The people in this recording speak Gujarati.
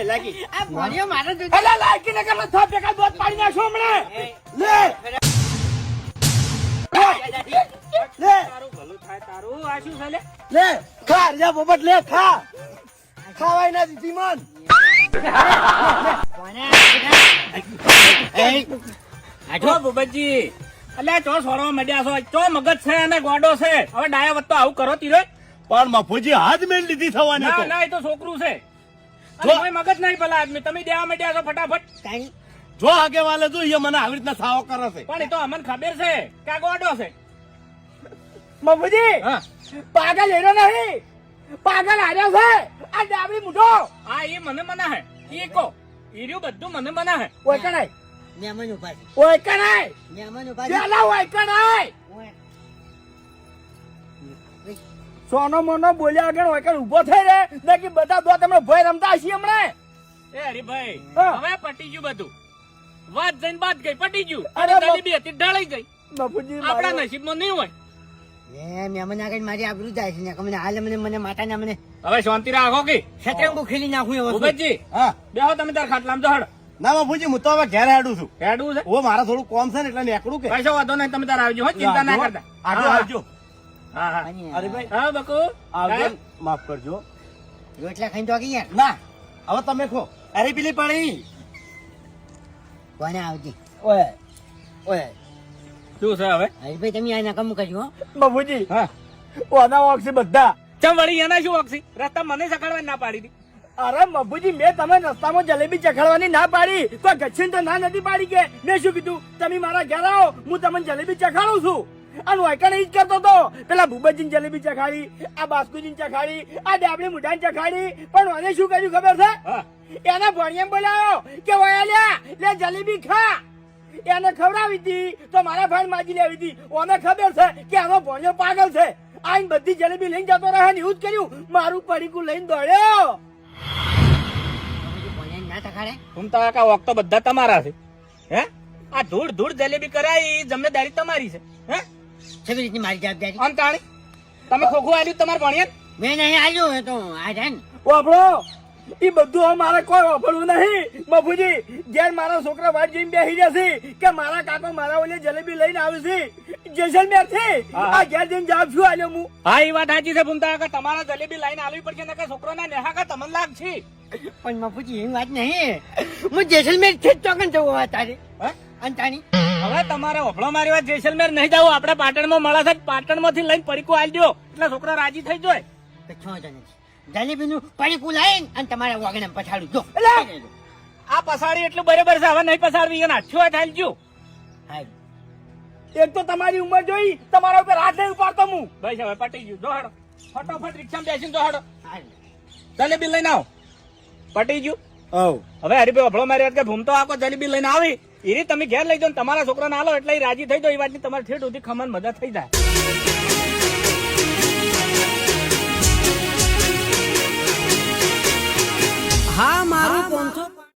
લાગી આ ભણ્યો મારો જ અલા લાગી ને કરલો થા પેકા દોત પાડી નાખો હમણે લે લે તારું ભલું થાય તારું આ શું છે લે લે ખા જા પોપટ લે ખા ખાવાય ના દીધી મન આજો બુબજી અલ્યા ચો સોડવા માંડ્યા છો ચો મગજ છે અને ગોડો છે હવે ડાયા વત્તો આવું કરો તીરે પણ મફુજી હાથ મેલ લીધી થવાની ના તો ના એ તો છોકરું છે જો. કોઈ મગજ નહીં ભલા આદમી તમે દેવા માંડ્યા છો ફટાફટ જો આગે વાલે જો એ મને આવી રીતના સાવો કરે છે પણ એ તો અમને ખબર છે કે આ ગોડો છે મફુજી હા પાગલ હેરો નહીં પાગલ હાર્યો છે આ ડાબડી મુઢો હા એ મને મના હે એ કો ઈર્યું બધું મને મના હે ઓય કણાય મહેમાન ઉભા છે ઓય કણાય મહેમાન ઉભા છે પેલા ઓય કણાય સોનો મોનો બોલ્યા આગળ હોય કે ઉભો થઈ રે બાકી બધા દો તમે ભય રમતા હશી હમણે એ હરીભાઈ હા. હવે પટી ગયું બધું વાત જઈને બાદ ગઈ પટી ગયું અરે અને જલેબી હતી ઢળાઈ ગઈ બાપુજી આપણા નસીબમાં નહીં હોય એ મહેમાન આગળ મારી આબરૂ જાય છે ને મને હાલ મને માતાને મને હવે શાંતિ રાખો કે શતરંગો ખેલી નાખું એવો છું. ભૂપતજી હા બેહો તમે તાર ખાટલામાં જો હડ ના બાપુજી હું તો હવે ઘેર હેડું છું હેડવું છે ઓ મારા થોડું કોમ છે ને એટલે નેકડું કે પૈસા વાંધો નહીં તમે તાર આવજો હો ચિંતા ના કરતા આગળ હા, આવજો હા હા અને અરે ભાઈ હા બકુ આવજો સાહેબ, માફ કરજો રોટલા ખાઈને તો આગી યાર ના હવે તમે ખો અરે પેલી પડી કોને આવજે ઓય ઓય શું છે હવે હરીભાઈ તમે આ નકામું કર્યું હો બાપુજી હા ઓના ઓક્સી બધા ચમ વળી એના શું ઓક્સી રસ્તા મને સકાળવાની ના પાડી હતી અરે મબુજી મેં તમે રસ્તામાં જલેબી ચખાડવાની ના પાડી તો ગચ્છીન તો ના નથી પાડી કે મેં શું કીધું તમે મારા ઘેર આવો હું તમને જલેબી ચખાડું છું અને વાયકણ ઈ જ કરતો તો પેલા ભૂપતજીની જલેબી ચખાડી આ બાસ્કુજીની ચખાડી આ ડાબડી મુઢાની ચખાડી પણ મને શું કર્યું ખબર છે હા એને ભણિયામ બોલાયો કે વયા લે જલેબી ખા એને ખવડાવી હતી તો મારા ભાઈ માજી લેવી હતી ઓને ખબર છે કે આનો ભણ્યો પાગલ છે આઈને બધી જલેબી લઈને જતો રહે ને એવું જ કર્યું મારું પડીકું લઈને દોડ્યો પછી બોલ્યા ના તખાડે તું તો આ વખત તો બધા તમારા છે હે આ ધૂળ ધૂળ જલેબી કરાઈ ઈ જવાબદારી તમારી છે હે કેવી રીતની મારી જવાબદારી અંતાણી તમે ખોખું આલ્યું તમારે ભણ્યા મેં નહીં આવ્યું એ તો આ છે ને વાપરો ઈ બધું હવે મારે કોઈ વાપરવું નહીં બાપુજી જેમ મારા છોકરા વાટ જઈને બેસી જશે કે મારા કાકો મારા ઓલે જલેબી લઈને આવે છે જેસલમેર થી હા. આ ઘેર જઈને જવાબ શું આલ્યો હું હા એ વાત સાચી છે ભૂમતા કે તમારા જલેબી લાઈન આલવી પડશે ને કે છોકરોના નેહા કા તમને લાગ છે પણ મફુજી એવી વાત નહીં હું જેસલમેર થી જ ચોકન જવું હોય તારે હે? અંતાણી હવે તમારે ઓફળો મારી વાત જેસલમેર નહીં જવું આપણે પાટણમાં મળે છે પાટણ માંથી લઈને પડીકું આલજો એટલે છોકરા રાજી થઈ જાય તો છો જણ જલેબીનું પડીકું લાવીને અને તમારા વાગણે પછાડું જો એટલે? આ પસાડી એટલું બરાબર છે હવે નહીં પસાડવી એને આછું થાલજો હા એક તો તમારી ઉંમર જોઈ તમારા ઉપર હાથ નહીં ઉપાડતો હું બસ હવે પટી ગયું જો હડો ફટાફટ રિક્ષામાં બેસીને જો હડો હા જલેબી લઈને આવો પટી ગયું હવ હવે હરીભાઈ અભળો મારી વાત કે ભૂમતો આખો જલેબી લઈને આવી એરી તમે ઘેર લઈ જાઓ ને તમારા છોકરાને આલો એટલે ઈ રાજી થઈ જાય એ વાતની તમારે ઠેઠ સુધી ખમણ મજા થઈ જાય હા મારું 500